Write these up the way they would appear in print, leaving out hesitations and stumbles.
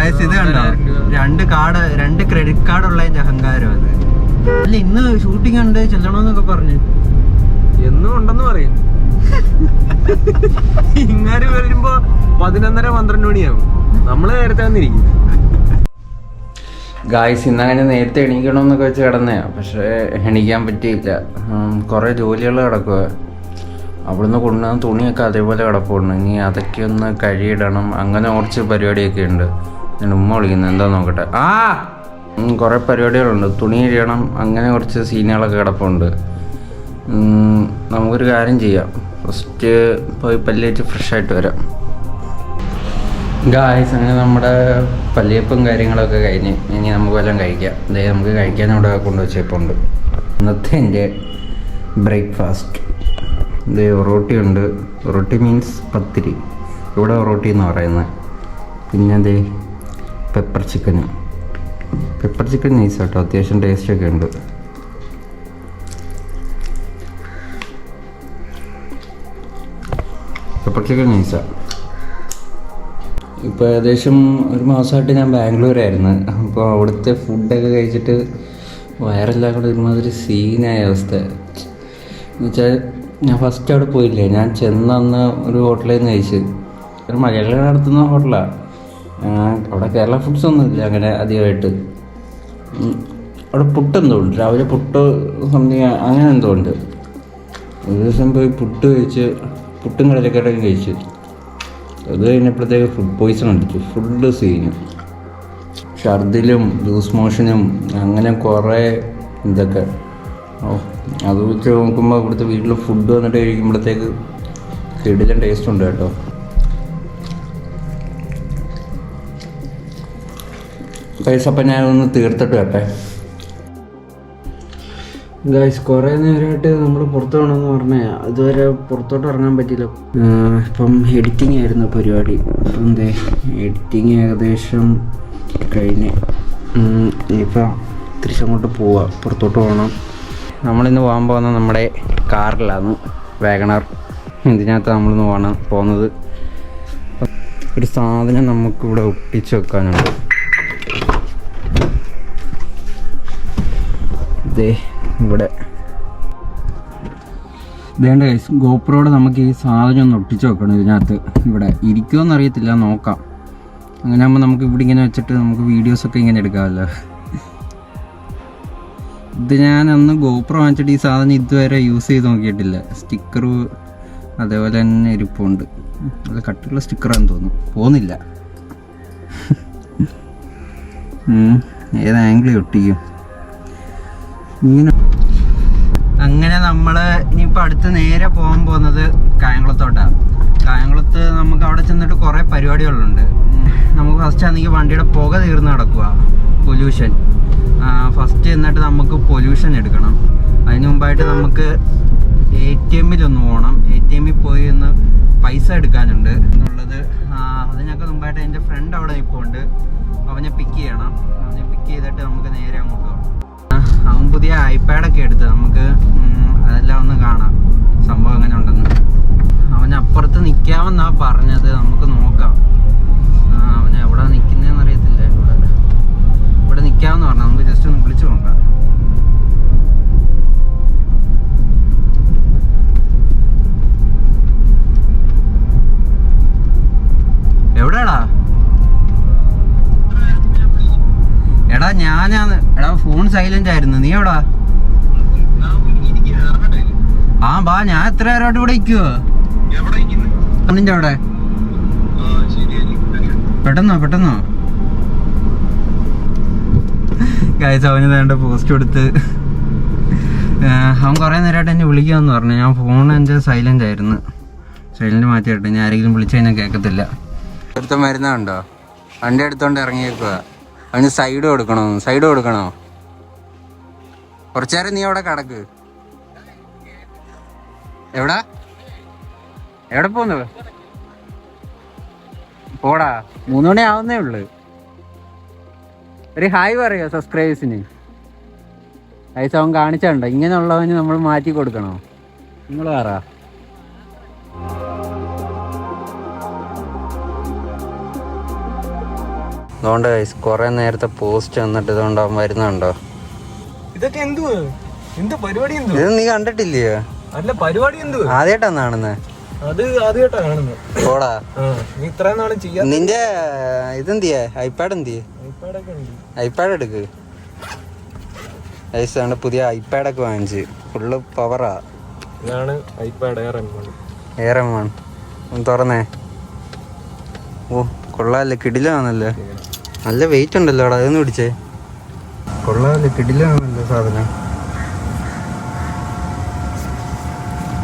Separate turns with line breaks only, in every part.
Guys ഇത് കണ്ടോ, 2 credit card ഉള്ളതിന്റെ അഹങ്കാരം അത്. അല്ല ഇന്ന് ഷൂട്ടിംഗ് ഉണ്ട് ചെല്ലണോന്നൊക്കെ പറഞ്ഞു.
എന്നും ഉണ്ടെന്ന് പറയും. ഇങ്ങനെ വരുമ്പോ 11:30-12 മണിയാവും. നമ്മള് നേരത്തെ വന്നിരിക്കും.
ഗായ്സ് ഇന്നങ്ങനെ നേരത്തെ എണീക്കണമെന്നൊക്കെ വെച്ച് കിടന്നേ, പക്ഷേ എണീക്കാൻ പറ്റിയില്ല. കുറേ ജോലികൾ കിടക്കുക. അവിടുന്ന് കൊണ്ടുവന്ന തുണിയൊക്കെ അതേപോലെ കിടപ്പുണ്ട്. ഇനി അതൊക്കെ ഒന്ന് കഴുകിയിടണം. അങ്ങനെ കുറച്ച് പരിപാടിയൊക്കെ ഉണ്ട്. ഞാൻ ഉമ്മ വിളിക്കുന്നത് എന്താ നോക്കട്ടെ. കുറേ പരിപാടികളുണ്ട്. തുണി കഴുകണം. അങ്ങനെ കുറച്ച് സീനുകളൊക്കെ കിടപ്പുണ്ട്. നമുക്കൊരു കാര്യം ചെയ്യാം, ഫസ്റ്റ് പോയി പല്ല് വെച്ച് ഫ്രഷായിട്ട് വരാം. ഗായ്സ് അങ്ങനെ നമ്മുടെ പല്ലിയപ്പും കാര്യങ്ങളൊക്കെ കഴിഞ്ഞ് ഇനി നമുക്ക് വല്ലതും കഴിക്കാം. അതായത് നമുക്ക് കഴിക്കാൻ ഇവിടെ കൊണ്ടുവച്ചേപ്പുണ്ട്. ഇന്നത്തെ എൻ്റെ ബ്രേക്ക്ഫാസ്റ്റ് ഇത് റൊട്ടി ഉണ്ട്. റൊട്ടി മീൻസ് പത്തിരി, ഇവിടെ റൊട്ടി എന്ന് പറയുന്നത്. പിന്നെ അതേ പെപ്പർ ചിക്കൻ നൈസ് കേട്ടോ, അത്യാവശ്യം ടേസ്റ്റൊക്കെ ഉണ്ട്. പെപ്പർ ചിക്കൻ നൈസാണ്. ഇപ്പോൾ ഏകദേശം 1 മാസമായിട്ട് ഞാൻ ബാംഗ്ലൂരായിരുന്നു. അപ്പോൾ അവിടുത്തെ ഫുഡൊക്കെ കഴിച്ചിട്ട് വയറെല്ലാം കൂടെ ഒരുമാതിരി സീനായ അവസ്ഥ. എന്നുവെച്ചാൽ ഞാൻ ഫസ്റ്റ് അവിടെ പോയില്ലേ, ഞാൻ ചെന്നന്ന് ഒരു ഹോട്ടലിൽ നിന്ന് കഴിച്ച്. ഒരു മലയാളികൾ നടത്തുന്ന ഹോട്ടലാണ്. അവിടെ കേരള ഫുഡ്സ് ഒന്നുമില്ല അങ്ങനെ അധികമായിട്ട്. അവിടെ പുട്ടെന്തോ ഉണ്ട്, രാവിലെ പുട്ട് സംതിങ് അങ്ങനെ എന്തോ ഉണ്ട്. ഒരു ദിവസം പോയി പുട്ട് കഴിച്ച്, പുട്ടും കടലക്കടയും കഴിച്ച്. അത് കഴിഞ്ഞപ്പോഴത്തേക്ക് ഫുഡ് പോയിസൺ അടിച്ചു. ഫുഡ് സീനും, ഛർദിലും ലൂസ് മോഷനും അങ്ങനെ കുറേ ഇതൊക്കെ. അത് വെച്ച് നോക്കുമ്പോൾ ഇവിടുത്തെ വീട്ടിൽ ഫുഡ് വന്നിട്ട് കഴിക്കുമ്പോഴത്തേക്ക് കിടിലൻ ടേസ്റ്റ് ഉണ്ട് കേട്ടോ. പൈസ അപ്പം ഞാനൊന്ന് തീർത്തിട്ട് കേട്ടെ. ഗൈസ് കുറേ നേരമായിട്ട് നമ്മൾ പുറത്ത് പോകണമെന്ന് പറഞ്ഞാൽ ഇതുവരെ പുറത്തോട്ട് ഇറങ്ങാൻ പറ്റിയില്ല. ഇപ്പം എഡിറ്റിംഗ് ആയിരുന്നു പരിപാടി. അപ്പം എന്തേ എഡിറ്റിംഗ് ഏകദേശം കഴിഞ്ഞ് ഇനിയിപ്പം തിരിച്ചങ്ങോട്ട് പോവാം, പുറത്തോട്ട് പോകണം. നമ്മളിന്ന് പോകാൻ പോകുന്നത് നമ്മുടെ കാറിലാണ്, വാഗണർ. ഇതിനകത്ത് നമ്മളിന്ന് പോകുന്നത്. ഒരു സാധനം നമുക്കിവിടെ ഒട്ടിച്ച് വെക്കാനുണ്ട്. ഇതേ ഇവിടെ വേണ്ട ഗൈസ്, ഗോപ്രോയുടെ നമുക്ക് ഈ സാധനം ഒന്ന് ഒട്ടിച്ച് വെക്കണം ഇതിനകത്ത്. ഇവിടെ ഇരിക്കുമോയെന്ന് അറിയത്തില്ല, നോക്കാം. അങ്ങനെ ആകുമ്പോൾ നമുക്ക് ഇവിടെ ഇങ്ങനെ വെച്ചിട്ട് നമുക്ക് വീഡിയോസൊക്കെ ഇങ്ങനെ എടുക്കാമല്ലോ. ഇത് ഞാൻ അന്ന് ഗോപ്രോ വാങ്ങിച്ചിട്ട് ഈ സാധനം ഇതുവരെ യൂസ് ചെയ്ത് നോക്കിയിട്ടില്ല. സ്റ്റിക്കർ അതേപോലെ തന്നെ ഇരിപ്പുണ്ട്. അത് കട്ടുള്ള സ്റ്റിക്കറാണെന്ന് തോന്നുന്നു, പോകുന്നില്ല. ഏത് ആംഗിളിൽ ഒട്ടിക്കും ഇങ്ങനെ. അങ്ങനെ നമ്മൾ ഇനിയിപ്പോൾ അടുത്ത് നേരെ പോകാൻ പോകുന്നത് കായംകുളത്തോട്ടാണ്. കായംകുളത്ത് നമുക്ക് അവിടെ ചെന്നിട്ട് കുറേ പരിപാടികളുണ്ട്. നമുക്ക് ഫസ്റ്റ് ആണെങ്കിൽ വണ്ടിയുടെ പുക തീർന്ന് കിടക്കുക, പൊല്യൂഷൻ. ഫസ്റ്റ് എന്നിട്ട് നമുക്ക് പൊല്യൂഷൻ എടുക്കണം. അതിന് മുമ്പായിട്ട് നമുക്ക് ATM പോകണം. ATM പോയി ഒന്ന് പൈസ എടുക്കാനുണ്ട് എന്നുള്ളത്. അതിനൊക്കെ മുമ്പായിട്ട് എൻ്റെ ഫ്രണ്ട് അവിടെ ഇപ്പോൾ ഉണ്ട്, അവനെ പിക്ക് ചെയ്യണം. അവനെ പിക്ക് ചെയ്തിട്ട് നമുക്ക് നേരെ അങ്ങോട്ട് പോകണം. അവൻ പുതിയ ഐപാഡൊക്കെ എടുത്ത് നമുക്ക് അതെല്ലാം ഒന്ന് കാണാം സംഭവം എങ്ങനെ ഉണ്ടെന്ന്. അവൻ അപ്പുറത്ത് നിൽക്കാമെന്നാണ് പറഞ്ഞത്, നമുക്ക് നോക്കാം. അവൻ എവിടെ നിൽക്കുന്നതെന്ന് അറിയത്തില്ല. ഇവിടെ നിൽക്കാമെന്ന് പറഞ്ഞു, നമുക്ക് ജസ്റ്റ് ഒന്ന് വിളിച്ചു നോക്കാം. എവിടെയാടാ? എടാ ഞാനാന്ന്. എടാ ഫോൺ സൈലന്റ് ആയിരുന്നു. നീ എവിടാ? ബാ, ഞാൻ എത്ര നേരമായിട്ട് ഇവിടെ ഇരിക്കുവോ? ഫോണിന്റെ അവിടെ. പെട്ടെന്നോ ഗൈസ്, അവന് വേണ്ട പോസ്റ്റ് കൊടുത്ത്. അവൻ കുറേ നേരമായിട്ട് എന്നെ വിളിക്കാമെന്ന് പറഞ്ഞു. ഞാൻ ഫോൺ എൻ്റെ സൈലന്റ് ആയിരുന്നു. സൈലന്റ് മാറ്റിയിട്ട് ഞാൻ ആരെങ്കിലും വിളിച്ചു കഴിഞ്ഞാൽ കേൾക്കത്തില്ല. ഒരുത്തം വരുന്നുണ്ടോ? വണ്ടി എടുത്തോണ്ട് ഇറങ്ങിയേക്കുക. അവന് സൈഡ് കൊടുക്കണോ? കുറച്ചു നേരം നീ അവിടെ കിടക്ക്. എവിടെ പോന്നു? പോടാ, 3 മണി ആവുന്നേ ഉള്ളു. ഒരു ഹായ് പറയോ സബ്സ്ക്രൈബേഴ്സിന്? ഗൈസ് അവൻ കാണിച്ചുണ്ടോ, ഇങ്ങനെയുള്ളവന് നമ്മൾ മാറ്റി കൊടുക്കണോ? നിങ്ങൾ പറ. അതുകൊണ്ട് കുറെ നേരത്തെ പോസ്റ്റ് വന്നിട്ട് ഇതുകൊണ്ട് അവൻ വരുന്നുണ്ടോ?
ഇതൊക്കെ എന്ത് പരിപാടി?
ഇത് നീ കണ്ടിട്ടില്ലയോ?
അല്ല പരിപാടി
ആദ്യമായിട്ടാണ് കാണുന്നത്.
അത് ആദ്യമായിട്ടാ കാണുന്നത്.
ഓടാ
നീ ഇത്രയും നാളും ചെയ്യാ.
നിന്റെ ഇതെന്തിയേ? ഐപാഡ് എന്തിയേ? ഐപാഡ് എടുക്ക്. ഐസാണ് പുതിയ ഐപാഡൊക്കെ വാങ്ങിച്ച്. ഫുള്ള് പവറാ.
ഇതാണ് ഐപാഡ്
എയർ M1. ഒന്ന് തുറന്നേ. ഓ കൊള്ളാല്ലേ, കിടിലാണല്ലേ. നല്ല വെയിറ്റ് ഉണ്ടല്ലോ അവിടെ. അതൊന്ന് പിടിച്ചേ. കൊള്ളാല്ലേ, കിടിലാണല്ലോ സാധനം.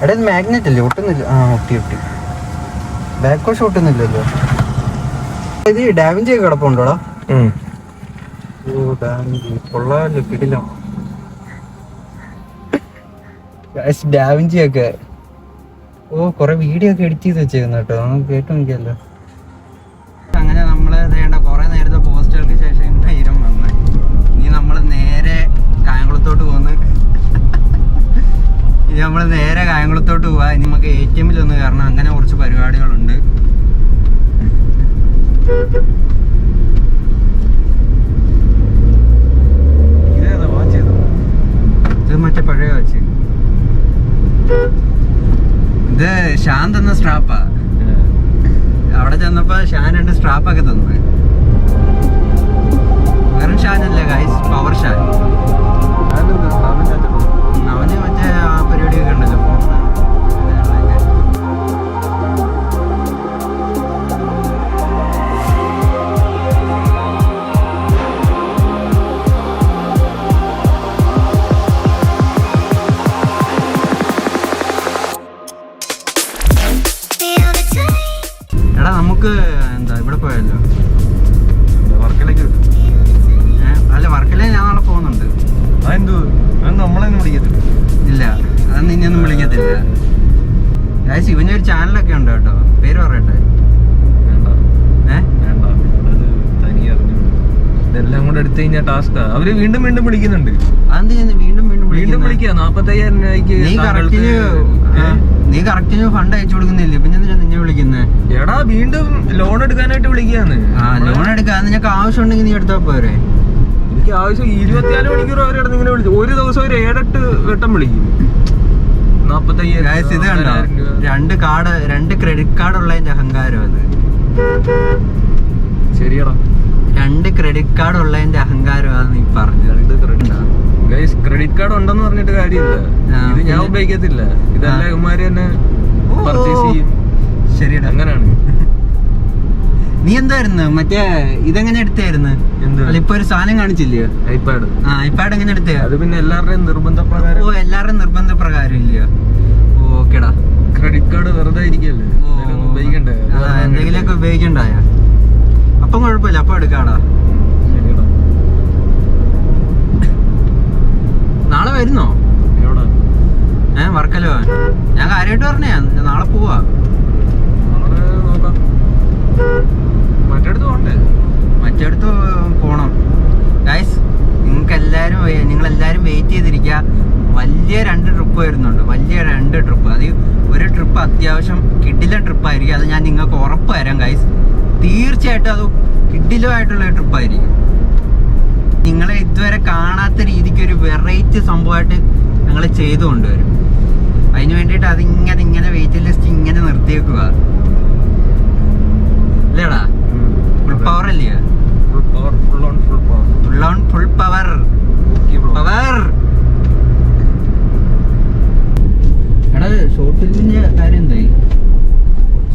എടാ ഇത് മാഗ്നറ്റ് അല്ലേ? ഒട്ടുന്നില്ല. ആ ഒട്ടി. ബാക്ക് വാഷ് ഒട്ടുന്നില്ലല്ലോ. ഇത് ഡാവിഞ്ചി ഒക്കെ കിടപ്പുണ്ടോടാ? ഓ ഡാവിഞ്ചി കൊള്ളാല്ലേ, കിടിലം. ഡാവിഞ്ചി ഒക്കെ. ഓ കൊറേ വീഡിയോ ഒക്കെ എഡിറ്റ് ചെയ്ത് വെച്ചേക്കുന്ന കേട്ടോ. നമുക്ക് കേട്ടു നോക്കിയല്ലോ. അങ്ങനെ നമ്മള് വേണ്ട കുറെ നേരത്തെ പോസ്റ്റുകൾക്ക് ശേഷം ധൈര്യം വന്ന് ഇനി നമ്മള് നേരെ കായംകുളത്തോട്ട് പോന്ന്. ഇനി നമ്മള് നേരെ കായംകുളത്തോട്ട് പോവാ. ഇനി നമുക്ക് ATM ഒന്ന് കയറണം. അങ്ങനെ കുറച്ച് പരിപാടികളുണ്ട്. ഇത് മറ്റേ പഴയ വാച്ച്. ഇത് ഷാൻ തന്ന സ്ട്രാപ്പാ. അവിടെ ചെന്നപ്പോ ഷാൻ 2 സ്ട്രാപ്പൊക്കെ തന്നു. വെറും ഷാനല്ലേ ഗൈസ്, പവർ ഷാൻ. അവന് മറ്റേ ആ പരിപാടിയൊക്കെ ഉണ്ടല്ലോ. എടാ നമുക്ക് എന്താ ഇവിടെ പോയല്ലോ.
വർക്കിലേക്ക്
അല്ല വർക്കലേ ഞാൻ നാളെ പോകുന്നുണ്ട്.
നമ്മളെയൊന്നും വിളിക്കത്തില്ല.
ഇല്ല അതൊന്നും ഇനിയൊന്നും വിളിക്കത്തില്ല. ഗൈസ് ഇവന് ഒരു ചാനലൊക്കെ ഉണ്ട് കേട്ടോ. പേര് പറയട്ടെ?
ഇതെല്ലാം കൂടെ എടുത്തു കഴിഞ്ഞാൽ ടാസ്കാ. അവര് വീണ്ടും വിളിക്കുന്നുണ്ട്.
അതെന്ത് വീണ്ടും
വിളിക്കുക? 40,000 രൂപയ്ക്ക്
നീ കറക്റ്റിന് ഫണ്ട് അയച്ചു കൊടുക്കുന്നില്ലേ? പിന്നെ എന്തിനാ നിന്നെ വിളിക്കുന്നേ?
എടാ വീണ്ടും ലോൺ എടുക്കാനായിട്ട് വിളിക്കാന്ന്.
ലോൺ എടുക്കാൻ നിനക്ക് ആവശ്യം ഉണ്ടെങ്കിൽ നീ എടുത്താ പോരെ.
എനിക്ക് ആവശ്യം 24 മണിക്കൂർ അവരുടെ ഇങ്ങനെ വിളിച്ചു. ഒരു ദിവസം ഒരു 7-8 വട്ടം വിളിക്കും.
45,000. ഇത് കണ്ടോ? 2 ക്രെഡിറ്റ് കാർഡ് ഉള്ളതിന്റെ അഹങ്കാരം അത്.
ശരിയടാ,
2 ക്രെഡിറ്റ് കാർഡ് ഉള്ളതിന്റെ അഹങ്കാരമാണ് നീ പറഞ്ഞത്.
ക്രെഡിറ്റ് കാർഡ് ഉണ്ടെന്ന് പറഞ്ഞിട്ട് കാര്യമില്ല. ഇത് ഞാൻ ഉപയോഗിക്കത്തില്ല. ഇതെല്ലാം ഇവന്മാര് തന്നെ പർച്ചേസ് ചെയ്യും.
ശരിയടാ,
അങ്ങനെയാണ്.
നീ എന്തായിരുന്നു മറ്റേ ഇതെങ്ങനെ എടുത്തായിരുന്നു? അല്ല ഇപ്പൊ ഒരു സാധനം കാണിച്ചില്ലയോ?
ഐപാഡ്.
ഐപാഡ് എങ്ങനെ എടുത്തേ?
അത് പിന്നെ എല്ലാവരുടെയും നിർബന്ധപ്രകാരം.
ഓ എല്ലാവരുടെയും നിർബന്ധപ്രകാരം ഇല്ലയോ? ഓക്കെടാ.
ക്രെഡിറ്റ് കാർഡ് വെറുതെ ഇരിക്കല്ലേ, ഉപയോഗിക്കണ്ടേ?
എന്തെങ്കിലുമൊക്കെ ഉപയോഗിക്കണ്ടായ. അപ്പം കുഴപ്പമില്ല, അപ്പം എടുക്കാടാ. നാളെ വരുന്നോ? വർക്കലോ? ഞാൻ കാര്യമായിട്ട് പറഞ്ഞേ നാളെ പോവാ. മറ്റേടത്ത് പോണം. ഗൈസ് നിങ്ങളെല്ലാരും വെയിറ്റ് ചെയ്തിരിക്കുക. വലിയ 2 ട്രിപ്പ് വരുന്നുണ്ട്. വലിയ 2 ട്രിപ്പ്. അത് ഒരു ട്രിപ്പ് അത്യാവശ്യം കിഡിലെ ട്രിപ്പായിരിക്കും. അത് ഞാൻ നിങ്ങൾക്ക് ഉറപ്പ് തരാം ഗൈസ്. തീർച്ചയായിട്ടും അത് കിഡിലുമായിട്ടുള്ള ഒരു ട്രിപ്പായിരിക്കും. നിങ്ങളെ ഇതുവരെ കാണാത്ത രീതിക്ക് ഒരു വെറൈറ്റി സംഭവമായിട്ട് ഞങ്ങൾ ചെയ്തു കൊണ്ടുവരും. അതിന് വേണ്ടിയിട്ട് അതിങ്ങനെ വെയിറ്റിംഗ് ലിസ്റ്റ് ഇങ്ങനെ നിർത്തിയേക്കുക അല്ലേടാ? ഫുൾ പവർ അല്ലേ? Full power. എടാ ഷോർട്ട് ഫിലിമിന്റെ കാര്യം എന്തായി?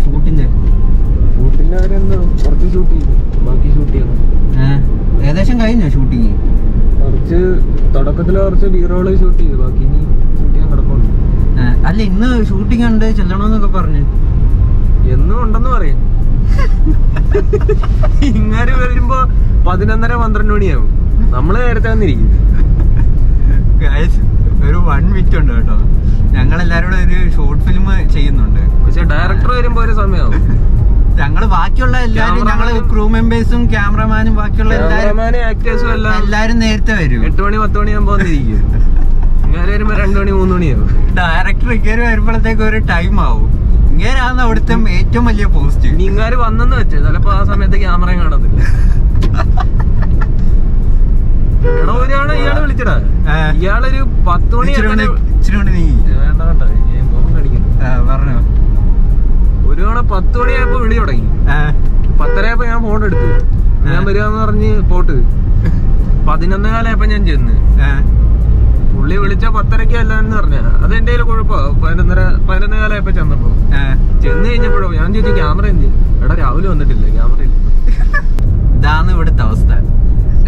ഷൂട്ടിന്റെ
കാര്യം എന്താ? കുറച്ച് ഷൂട്ട് ചെയ്തു, ബാക്കി ഷൂട്ട് ചെയ്യണം.
ഏകദേശം കഴിഞ്ഞോ ഷൂട്ടിങ്?
കുറച്ച് തുടക്കത്തില് കുറച്ച് ബീറോള് ഷൂട്ട് ചെയ്തു, ബാക്കി ഇനി ഷൂട്ട് ചെയ്യാൻ കിടപ്പുണ്ട്.
അല്ല ഇന്ന് ഷൂട്ടിംഗ് ഉണ്ട്, ചെല്ലണോന്നൊക്കെ പറഞ്ഞു.
എന്നും ഉണ്ടെന്ന് പറയും. ഇങ്ങനെ വരുമ്പോ 11:30-12 മണിയാവും. നമ്മള് നേരത്തെ വന്നിരിക്കും.
ഒരു 1 മിനിറ്റ് ഉണ്ട് കേട്ടോ. ഞങ്ങളെല്ലാരും കൂടെ ഒരു ഷോർട്ട് ഫിലിം ചെയ്യുന്നുണ്ട്.
പക്ഷെ ഡയറക്ടർ വരുമ്പോ ഒരു സമയമാവും.
ഞങ്ങള് ബാക്കിയുള്ള എല്ലാരും, ഞങ്ങള് ക്രൂ മെമ്പേഴ്സും ക്യാമറമാനും ബാക്കിയുള്ള
ആക്ടേഴ്സും
എല്ലാരും നേരത്തെ വരും.
8 മണി 10 മണിയാകുമ്പോ വന്നിരിക്കും. ഇങ്ങനെ വരുമ്പോ 2 മണി 3 മണിയാവും.
ഡയറക്ടർ ഇങ്ങനെ വരുമ്പോഴത്തേക്ക് ഒരു ടൈം ആവും. ഇങ്ങനെയാണ് അവിടുത്തെ ഏറ്റവും വലിയ പോസ്റ്റ്.
ഇങ്ങാര് വന്നെന്ന് വെച്ചേ ചിലപ്പോ ആ സമയത്ത് ക്യാമറയും കാണത്തില്ല. ഇയാളൊരു 10 മണി
ഇച്ചിരി കൊണ്ട് നീ
വേണ്ട വേണ്ട മോഹം കടിക്കുന്നു.
പറഞ്ഞോ.
ഒരു തവണ 10 മണിയായപ്പോ വിളി തുടങ്ങി. 10:30 ഞാൻ ഫോൺ എടുത്തു. ഞാൻ വരികയെന്ന് പറഞ്ഞ് പോട്ട് 11:15 ഞാൻ ചെന്ന്. പുള്ളി വിളിച്ച 10:30 അല്ലെന്ന് പറഞ്ഞ അത് എന്റെ കയ്യിൽ കുഴപ്പമോ. 11:15 ചെന്നപ്പോ ചെന്ന് കഴിഞ്ഞപ്പോഴോ ഞാൻ ചോദിച്ചു ക്യാമറ എന്ത്? എടാ രാവിലെ വന്നിട്ടില്ല, ക്യാമറ ഇല്ല.
ഇതാണ് ഇവിടുത്തെ അവസ്ഥ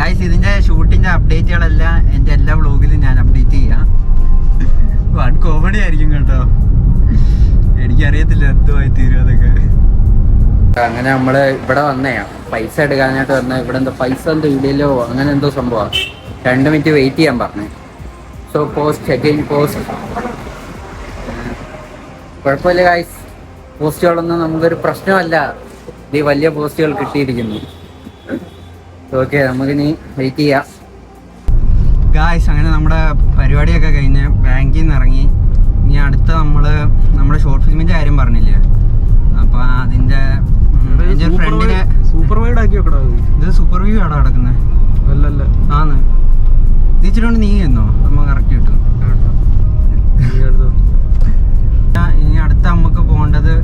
ഗൈസ്. ഇതിന്റെ ഷൂട്ടിന്റെ അപ്ഡേറ്റുകളെല്ലാം എന്റെ എല്ലാ വ്ളോഗിലും ഞാൻ അപ്ഡേറ്റ് ചെയ്യാം. വൺ കോമഡി ആയിരിക്കും കേട്ടോ. എനിക്കറിയത്തില്ല എന്തുമായി തീരും അതൊക്കെ. അങ്ങനെ നമ്മള് ഇവിടെ വന്നയാ പൈസ എടുക്കാനായിട്ട് വന്ന. ഇവിടെ എന്തോ പൈസ എന്തോ ഇല്ലല്ലോ അങ്ങനെ എന്തോ സംഭവം. 2 മിനിറ്റ് വെയിറ്റ് ചെയ്യാൻ പറഞ്ഞു. So post again post. കുഴപ്പമില്ല ഗൈസ്, പോസ്റ്റുകളൊന്നും നമുക്കൊരു പ്രശ്നമല്ല. ഈ വലിയ പോസ്റ്റുകൾ കിട്ടിയിരിക്കുന്നു. ഓക്കെ, നമുക്കിനി വെയിറ്റ് ചെയ്യാം ഗായ്സ്. അങ്ങനെ നമ്മുടെ പരിപാടിയൊക്കെ കഴിഞ്ഞ് ബാങ്കിൽ നിന്ന് ഇറങ്ങി. ഇനി അടുത്ത നമ്മുടെ ഷോർട്ട് ഫിലിമിന്റെ കാര്യം പറഞ്ഞില്ലേ, അപ്പൊ അതിന്റെ ഫ്രണ്ടിനെ
സൂപ്പർ വൈഡ് ആക്കി വെക്കടാ.
ഇത് സൂപ്പർ വ്യൂ ആണോ കിടക്കുന്നത്?
അല്ലല്ല
ആന്ന്. ഇതിച്ചിട്ടുണ്ട് നീ എന്നോ നമ്മ കറക്റ്റ് കിട്ടും. ഇനി അടുത്ത നമുക്ക് പോകേണ്ടത്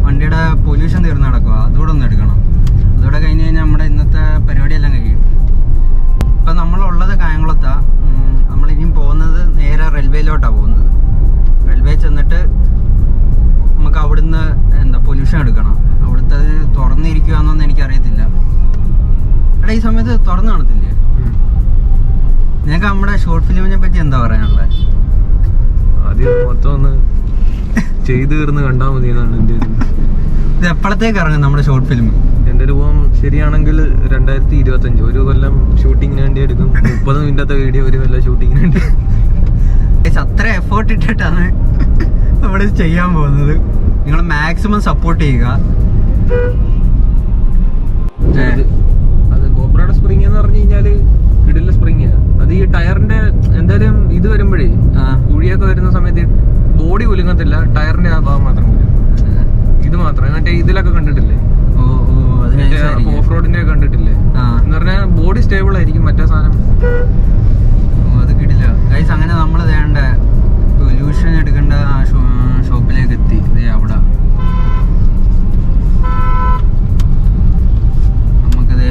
വണ്ടിയുടെ പൊല്യൂഷൻ തീർന്ന് നടക്കുക. അതുകൂടെ ഒന്ന് എടുക്കണം. അതോടെ കഴിഞ്ഞ് കഴിഞ്ഞാൽ നമ്മുടെ ഇന്നത്തെ പരിപാടിയെല്ലാം കഴിയും. ഇപ്പം നമ്മളുള്ളത് കായംകുളത്താ. നമ്മളിനിയും പോകുന്നത് നേരെ റെയിൽവേയിലോട്ടാണ് പോകുന്നത്. റെയിൽവേ ചെന്നിട്ട് നമുക്ക് അവിടുന്ന് പൊല്യൂഷൻ എടുക്കണം. അവിടുത്തെ തുറന്നിരിക്കുകയെന്നൊന്നും എനിക്കറിയത്തില്ല. എടാ ഈ സമയത്ത് തുറന്നു കാണത്തില്ലേ? നിനക്ക് നമ്മുടെ ഷോർട്ട് ഫിലിമിനെ പറ്റി എന്താ പറയാനുള്ളത്?
ആദ്യം മൊത്തം ഒന്ന് ചെയ്ത് തീർന്ന് കണ്ടാൽ മതി എന്നാണ് എൻ്റെ
ഇത്. എപ്പോഴത്തേക്ക് ഇറങ്ങും നമ്മുടെ ഷോർട്ട് ഫിലിം?
എൻ്റെ രൂപം ശരിയാണെങ്കിൽ 2025 ഒരു കൊല്ലം ഷൂട്ടിങ്ങിന് വേണ്ടി എടുക്കും. 30 മിനിറ്റത്തെ വീഡിയോ ഒരു കൊല്ലം ഷൂട്ടിങ്ങിന് വേണ്ടി.
അത്ര എഫേർട്ട് ഇട്ടിട്ടാണ് നമ്മൾ ചെയ്യാൻ പോകുന്നത്. നിങ്ങൾ മാക്സിമം സപ്പോർട്ട് ചെയ്യുക.
അത് ഗോപ്രയുടെ സ്പ്രിങ് എന്ന് പറഞ്ഞു കഴിഞ്ഞാല് കിടില സ്പ്രിങ്. അത് ഈ ടയറിന്റെ എന്തായാലും ഇത് വരുമ്പോഴേ കുഴിയൊക്കെ വരുന്ന സമയത്ത് ബോഡി കുലുങ്ങത്തില്ല, ടയറിന്റെ ആ ഭാഗം മാത്രം കുലുങ്ങും. ഇത് മാത്രം മറ്റേ ഇതിലൊക്കെ കണ്ടിട്ടില്ലേ, ഓഫ് റോഡിന്റെ ഒക്കെ കണ്ടിട്ടില്ലേ? എന്ന് പറഞ്ഞാൽ ബോഡി സ്റ്റേബിൾ ആയിരിക്കും. മറ്റേ സാധനം
അത് കിടില്ല ഗൈസ്. അങ്ങനെ നമ്മൾ വേണ്ട പൊല്യൂഷൻ എടുക്കേണ്ട ഷോപ്പിലേക്ക് എത്തി. അവിടെ നമുക്കത്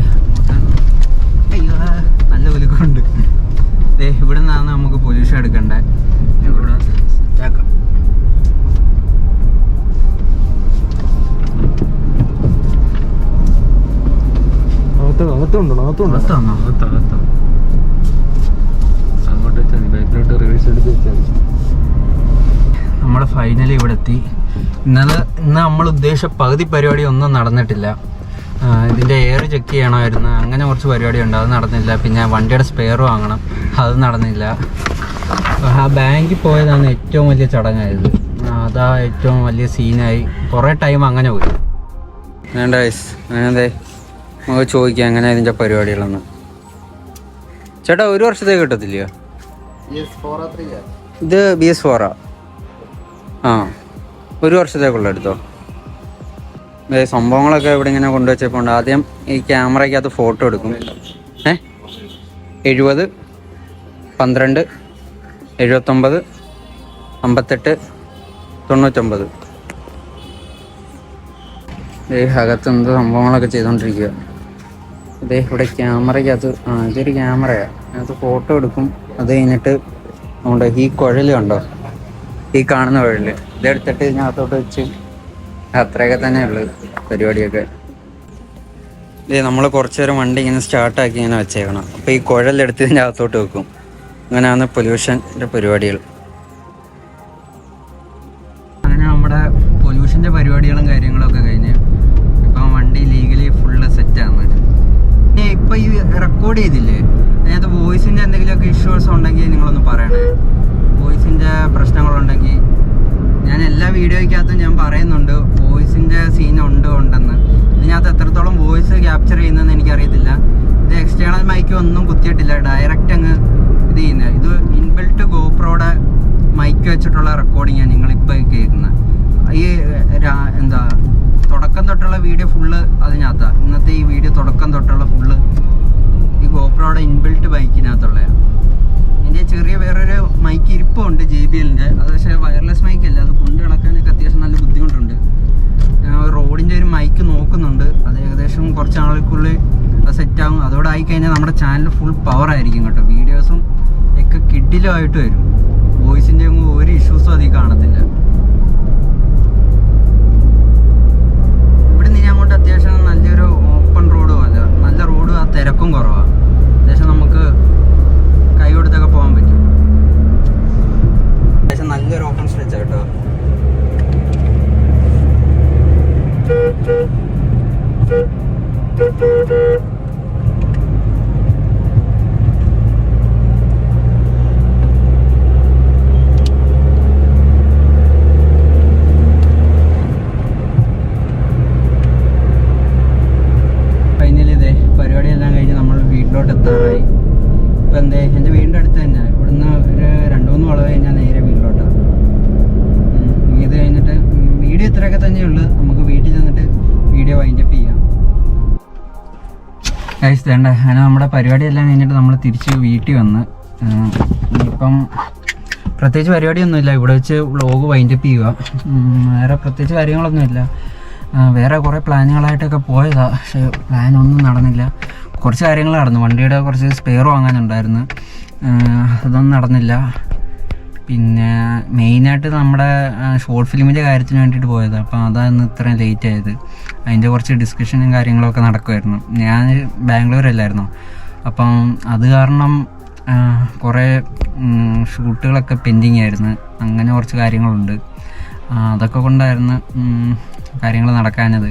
നല്ല ഒലുക്കുണ്ട്. ഇവിടെ നിന്നാണ് നമുക്ക് പൊല്യൂഷൻ എടുക്കണ്ടേ. ഇവിടെ നമ്മൾ ഫൈനലി ഇവിടെ എത്തി. ഇന്ന് നമ്മൾ ഉദ്ദേശിച്ച പകുതി പരിപാടി ഒന്നും നടന്നിട്ടില്ല. ഇതിൻ്റെ എയർ ചെക്ക് ചെയ്യണമായിരുന്നു, അങ്ങനെ കുറച്ച് പരിപാടി ഉണ്ട്, അത് നടന്നില്ല. പിന്നെ വണ്ടിയുടെ സ്പെയർ വാങ്ങണം, അത് നടന്നില്ല. ആ ബാങ്കിൽ പോയതാണ് ഏറ്റവും വലിയ ചടങ്ങായത്. അതാ ഏറ്റവും വലിയ സീനായി. കുറേ ടൈം അങ്ങനെ പോയി. വേണ്ട അങ്ങനെ നമുക്ക് ചോദിക്കാം എങ്ങനെ ഇതിൻ്റെ പരിപാടികളൊന്ന്. ചേട്ടാ 1 വർഷത്തേക്ക് കിട്ടത്തില്ലയോ? ഇത് BS4 ആ 1 വർഷത്തേക്കുള്ള എടുത്തോ. സംഭവങ്ങളൊക്കെ ഇവിടെ ഇങ്ങനെ കൊണ്ടുവച്ചപ്പോൾ ആദ്യം ഈ ക്യാമറയ്ക്കകത്ത് ഫോട്ടോ എടുക്കും. 70 12 79 58 99 അകത്ത് എന്ത് സംഭവങ്ങളൊക്കെ ചെയ്തുകൊണ്ടിരിക്കുക. ഇവിടെ ക്യാമറയ്ക്കകത്ത് ഇതൊരു ക്യാമറയാണ്, അതിനകത്ത് ഫോട്ടോ എടുക്കും. അത് കഴിഞ്ഞിട്ട് നമ്മുടെ ഈ കുഴൽ കണ്ടോ, ഈ കാണുന്ന കുഴൽ, ഇതെടുത്തിട്ട് ഇതിനകത്തോട്ട് വെച്ച് അത്രയൊക്കെ തന്നെ ഉള്ളത് പരിപാടിയൊക്കെ. നമ്മൾ കുറച്ച് നേരം വണ്ടി ഇങ്ങനെ സ്റ്റാർട്ടാക്കി ഇങ്ങനെ വെച്ചേക്കണം. അപ്പോൾ ഈ കുഴലെടുത്ത് ഇതിൻ്റെ അകത്തോട്ട് വെക്കും. അങ്ങനെയാണ് പൊല്യൂഷൻ്റെ പരിപാടികൾ. അങ്ങനെ നമ്മുടെ പൊല്യൂഷൻ്റെ പരിപാടികളും കാര്യങ്ങളൊക്കെ കഴിഞ്ഞ് ഇപ്പം വണ്ടി ലീഗലി ഫുള്ള് സെറ്റാണ്. ഇപ്പം ഈ റെക്കോർഡ് ചെയ്തില്ലേ, അതിനകത്ത് വോയിസിൻ്റെ എന്തെങ്കിലുമൊക്കെ ഇഷ്യൂസ് ഉണ്ടെങ്കിൽ നിങ്ങളൊന്ന് പറയണേ. വോയിസിൻ്റെ പ്രശ്നങ്ങളുണ്ടെങ്കിൽ ഞാൻ എല്ലാ വീഡിയോയ്ക്കകത്തും ഞാൻ പറയുന്നുണ്ട് വോയിസിൻ്റെ ഉണ്ടെന്ന്. ഇതിനകത്ത് എത്രത്തോളം വോയിസ് ക്യാപ്ചർ ചെയ്യുന്നതെന്ന് എനിക്കറിയത്തില്ല. ഇത് എക്സ്റ്റേണൽ മൈക്ക് ഒന്നും കുത്തിയിട്ടില്ല, ഡയറക്റ്റ് അങ്ങ് ഇത് ചെയ്യുന്നത്. ഇത് ഇൻബിൽട്ട് ഗോപ്രോയുടെ മൈക്ക് വെച്ചിട്ടുള്ള റെക്കോർഡിങ്ങാണ് നിങ്ങളിപ്പോൾ കേൾക്കുന്നത്. ഈ തുടക്കം തൊട്ടുള്ള വീഡിയോ ഫുള്ള് അതിനകത്താണ്. ഇന്നത്തെ ഈ വീഡിയോ തുടക്കം തൊട്ടുള്ള ഫുള്ള് ഈ ഗോപ്രോയുടെ ഇൻബിൽട്ട് ബൈക്കിനകത്തുള്ളതാണ്. ഇതിൻ്റെ ചെറിയ വേറൊരു JBL-ൻ്റെ. അത് പക്ഷേ വയർലെസ് മൈക്കല്ല, അത് കൊണ്ട് നടക്കാനൊക്കെ അത്യാവശ്യം നല്ല ബുദ്ധിമുട്ടുണ്ട്. റോഡിൻ്റെ ഒരു മൈക്ക് നോക്കുന്നുണ്ട്, അത് ഏകദേശം കുറച്ച് നാളുകൾക്കുള്ളിൽ അത് സെറ്റാകും. അതോടെ ആയിക്കഴിഞ്ഞാൽ നമ്മുടെ ചാനൽ ഫുൾ പവർ ആയിരിക്കും കേട്ടോ. വീഡിയോസും ഒക്കെ കിഡിലുമായിട്ട് വരും. വോയിസിൻ്റെ ഒന്നും ഒരു ഇഷ്യൂസും അതിൽ കാണത്തില്ല. ഇവിടെ നിന്ന് അങ്ങോട്ട് അത്യാവശ്യം നല്ലൊരു ഓപ്പൺ റോഡും അല്ല, നല്ല റോഡും, ആ തിരക്കും കുറവാണ്. അത്യാവശ്യം നമുക്ക് കൈ കൊടുത്തൊക്കെ പോകാൻ പറ്റും. അത്യാവശ്യം നല്ലൊരു ഓപ്പൺ സ്ട്രെച്ച് കേട്ടോ. ഫൈനലി ഇതേ പരിപാടിയെല്ലാം കഴിഞ്ഞ് നമ്മൾ വീട്ടിലോട്ട് എത്താറായി. ഇപ്പം എന്തേ എൻ്റെ വീടിൻ്റെ അടുത്ത് തന്നെ, ഇവിടുന്ന് ഒരു 2-3 വളവ് കഴിഞ്ഞാൽ നേരെ വീട്ടിലോട്ടാണ്. ഇത് കഴിഞ്ഞിട്ട് വീഡിയോ ഇത്രയൊക്കെ തന്നെയുള്ളൂ. നമുക്ക് വീട്ടിൽ ചെന്നിട്ട് വീഡിയോ വൈൻഡപ്പ് ചെയ്യാം. ഗൈസ് വേണ്ട, അങ്ങനെ നമ്മുടെ പരിപാടിയെല്ലാം കഴിഞ്ഞിട്ട് നമ്മൾ തിരിച്ച് വീട്ടിൽ വന്ന് ഇപ്പം പ്രത്യേകിച്ച് പരിപാടിയൊന്നുമില്ല. ഇവിടെ വെച്ച് വ്ളോഗ് വൈൻഡപ്പ് ചെയ്യുക. വേറെ പ്രത്യേകിച്ച് കാര്യങ്ങളൊന്നുമില്ല. വേറെ കുറേ പ്ലാനുകളായിട്ടൊക്കെ പോയതാണ്, പക്ഷേ പ്ലാനൊന്നും നടന്നില്ല. കുറച്ച് കാര്യങ്ങൾ നടന്നു. വണ്ടിയുടെ കുറച്ച് സ്പെയർ വാങ്ങാനുണ്ടായിരുന്നു, അതൊന്നും നടന്നില്ല. പിന്നെ മെയിനായിട്ട് നമ്മുടെ ഷോർട്ട് ഫിലിമിൻ്റെ കാര്യത്തിന് വേണ്ടിയിട്ട് പോയതാണ്. അപ്പം അതാണ് ഇത്രയും ലേറ്റ് ആയത്. അതിൻ്റെ കുറച്ച് ഡിസ്കഷനും കാര്യങ്ങളൊക്കെ നടക്കുമായിരുന്നു. ഞാൻ ബാംഗ്ലൂരല്ലായിരുന്നു, അപ്പം അത് കാരണം കുറേ ഷൂട്ടുകളൊക്കെ പെൻഡിങ് ആയിരുന്നു. അങ്ങനെ കുറച്ച് കാര്യങ്ങളുണ്ട്, അതൊക്കെ കൊണ്ടായിരുന്നു കാര്യങ്ങൾ നടക്കാനത്.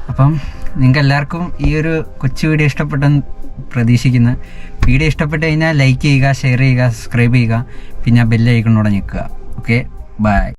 അപ്പം നിങ്ങൾക്ക് എല്ലാവർക്കും ഈ ഒരു കൊച്ചു വീഡിയോ ഇഷ്ടപ്പെട്ടെന്ന് പ്രതീക്ഷിക്കുന്നു. വീഡിയോ ഇഷ്ടപ്പെട്ട് കഴിഞ്ഞാൽ ലൈക്ക് ചെയ്യുക, ഷെയർ ചെയ്യുക, സബ്സ്ക്രൈബ് ചെയ്യുക, പിന്നെ ബെൽ ഐക്കൺ കൂടെ ഞെക്കുക. Okay, by.